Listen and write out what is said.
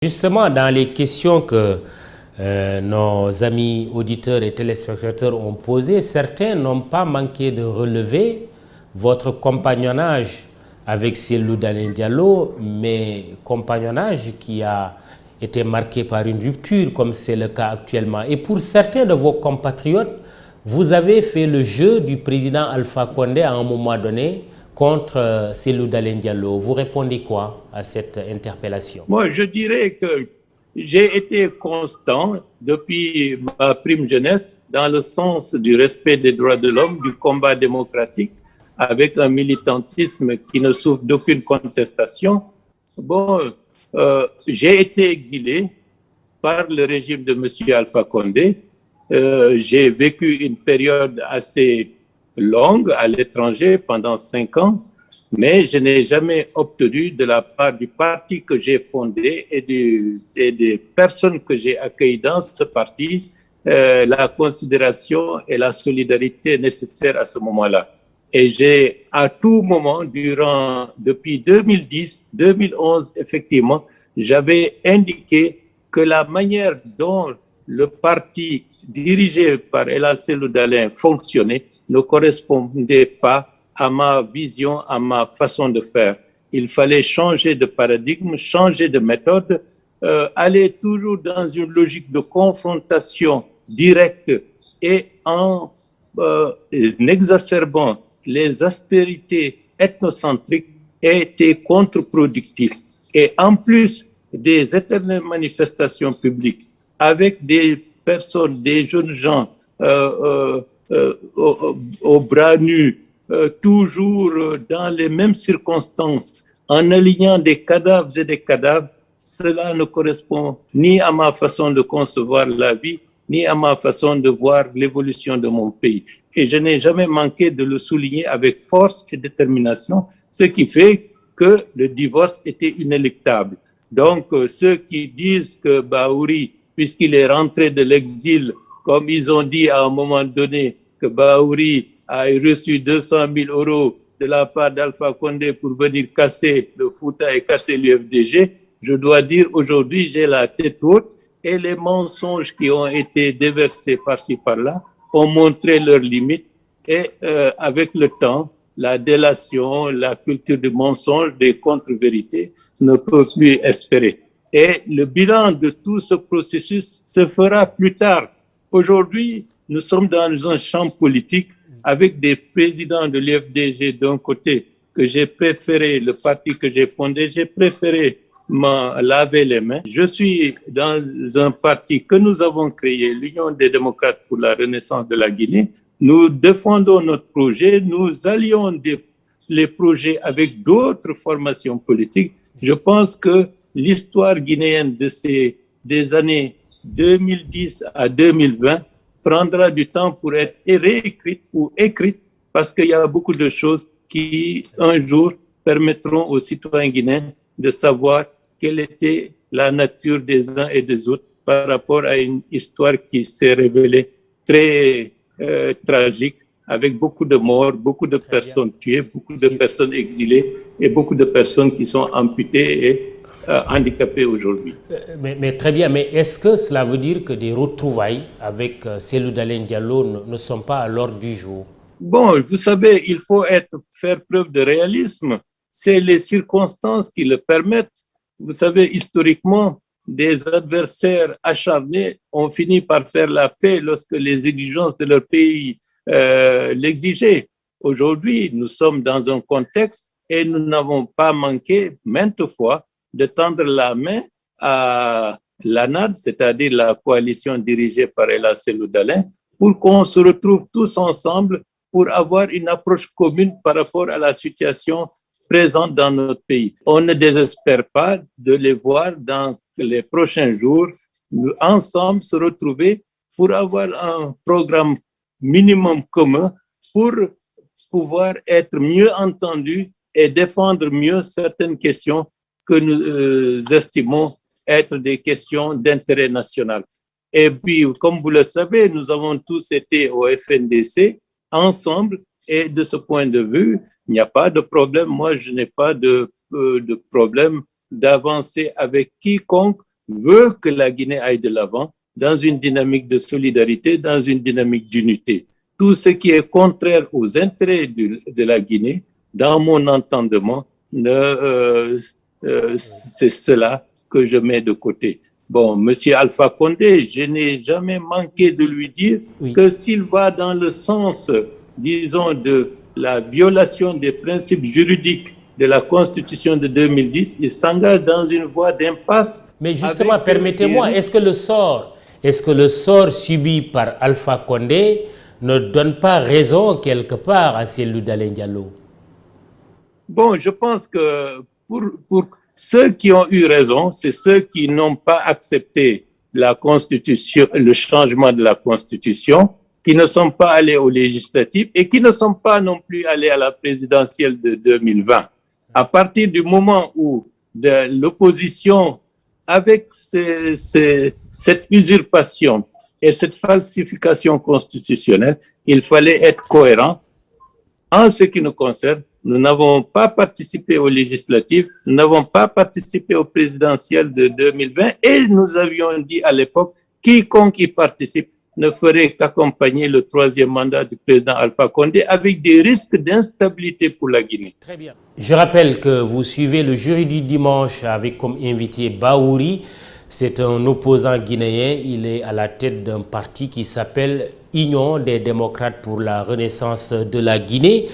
Justement, dans les questions que nos amis auditeurs et téléspectateurs ont posées, certains n'ont pas manqué de relever votre compagnonnage avec Cellou Dalein Diallo, mais compagnonnage qui a été marqué par une rupture, comme c'est le cas actuellement. Et pour certains de vos compatriotes, vous avez fait le jeu du président Alpha Condé à un moment donné contre Cellou Dalein Diallo. Vous répondez quoi à cette interpellation? Moi, je dirais que j'ai été constant depuis ma prime jeunesse dans le sens du respect des droits de l'homme, du combat démocratique, avec un militantisme qui ne souffre d'aucune contestation. Bon, j'ai été exilé par le régime de M. Alpha Condé. J'ai vécu une période assez longue à l'étranger pendant 5 ans, mais je n'ai jamais obtenu de la part du parti que j'ai fondé et des personnes que j'ai accueillies dans ce parti la considération et la solidarité nécessaires à ce moment-là. Et j'ai à tout moment, depuis 2010, 2011, effectivement, j'avais indiqué que la manière dont le parti dirigé par El Hadji Dalein fonctionnait ne correspondait pas à ma vision, à ma façon de faire. Il fallait changer de paradigme, changer de méthode, aller toujours dans une logique de confrontation directe et en exacerbant les aspérités ethnocentriques était contre-productif. Et en plus des éternelles manifestations publiques avec des personnes, des jeunes gens au bras nus, toujours dans les mêmes circonstances, en alignant des cadavres et des cadavres, cela ne correspond ni à ma façon de concevoir la vie, ni à ma façon de voir l'évolution de mon pays. Et je n'ai jamais manqué de le souligner avec force et détermination, ce qui fait que le divorce était inéluctable. Donc, ceux qui disent que Bahouri, puisqu'il est rentré de l'exil, comme ils ont dit à un moment donné, que Bahouri a reçu 200 000 € de la part d'Alpha Condé pour venir casser le Fouta et casser l'UFDG, je dois dire aujourd'hui, j'ai la tête haute et les mensonges qui ont été déversés par-ci par-là ont montré leurs limites et avec le temps, la délation, la culture du mensonge, des contre-vérités ne peut plus espérer. Et le bilan de tout ce processus se fera plus tard. Aujourd'hui, nous sommes dans un champ politique avec des présidents de l'UFDG d'un côté que j'ai préféré, le parti que j'ai fondé, j'ai préféré m'en laver les mains. Je suis dans un parti que nous avons créé, l'Union des démocrates pour la renaissance de la Guinée. Nous défendons notre projet, nous allions les projets avec d'autres formations politiques. Je pense que l'histoire guinéenne des années 2010 à 2020 prendra du temps pour être réécrite ou écrite parce qu'il y a beaucoup de choses qui, un jour, permettront aux citoyens guinéens de savoir quelle était la nature des uns et des autres par rapport à une histoire qui s'est révélée très tragique, avec beaucoup de morts, beaucoup de personnes tuées, beaucoup de personnes exilées et beaucoup de personnes qui sont amputées et handicapées aujourd'hui. Mais très bien, mais est-ce que cela veut dire que des retrouvailles avec Cellou Dalein Diallo ne sont pas à l'ordre du jour? Bon, vous savez, il faut faire preuve de réalisme. C'est les circonstances qui le permettent. Vous savez, historiquement, des adversaires acharnés ont fini par faire la paix lorsque les exigences de leur pays l'exigeaient. Aujourd'hui, nous sommes dans un contexte et nous n'avons pas manqué maintes fois de tendre la main à l'ANAD, c'est-à-dire la coalition dirigée par El Hadji Dalein, pour qu'on se retrouve tous ensemble pour avoir une approche commune par rapport à la situation présente dans notre pays. On ne désespère pas de les voir dans les prochains jours, nous ensemble se retrouver pour avoir un programme minimum commun pour pouvoir être mieux entendus et défendre mieux certaines questions que nous estimons être des questions d'intérêt national. Et puis, comme vous le savez, nous avons tous été au FNDC ensemble et de ce point de vue, il n'y a pas de problème. Moi, je n'ai pas de problème d'avancer avec quiconque veut que la Guinée aille de l'avant dans une dynamique de solidarité, dans une dynamique d'unité. Tout ce qui est contraire aux intérêts de la Guinée, dans mon entendement, c'est cela que je mets de côté. Bon, M. Alpha Condé, je n'ai jamais manqué de lui dire que s'il va dans le sens, disons, de la violation des principes juridiques de la Constitution de 2010, il s'engage dans une voie d'impasse. Mais justement, permettez-moi, est-ce que le sort subi par Alpha Condé ne donne pas raison quelque part à Cellou Dalein Diallo? Bon, je pense que pour ceux qui ont eu raison, c'est ceux qui n'ont pas accepté la Constitution, le changement de la Constitution, qui ne sont pas allés aux législatives et qui ne sont pas non plus allés à la présidentielle de 2020. À partir du moment où l'opposition, avec cette usurpation et cette falsification constitutionnelle, il fallait être cohérent. En ce qui nous concerne, nous n'avons pas participé aux législatives, nous n'avons pas participé aux présidentielles de 2020 et nous avions dit à l'époque, quiconque y participe ne ferait qu'accompagner le troisième mandat du président Alpha Condé avec des risques d'instabilité pour la Guinée. Très bien. Je rappelle que vous suivez le jury du dimanche avec comme invité Bahouri. C'est un opposant guinéen. Il est à la tête d'un parti qui s'appelle Union des démocrates pour la renaissance de la Guinée.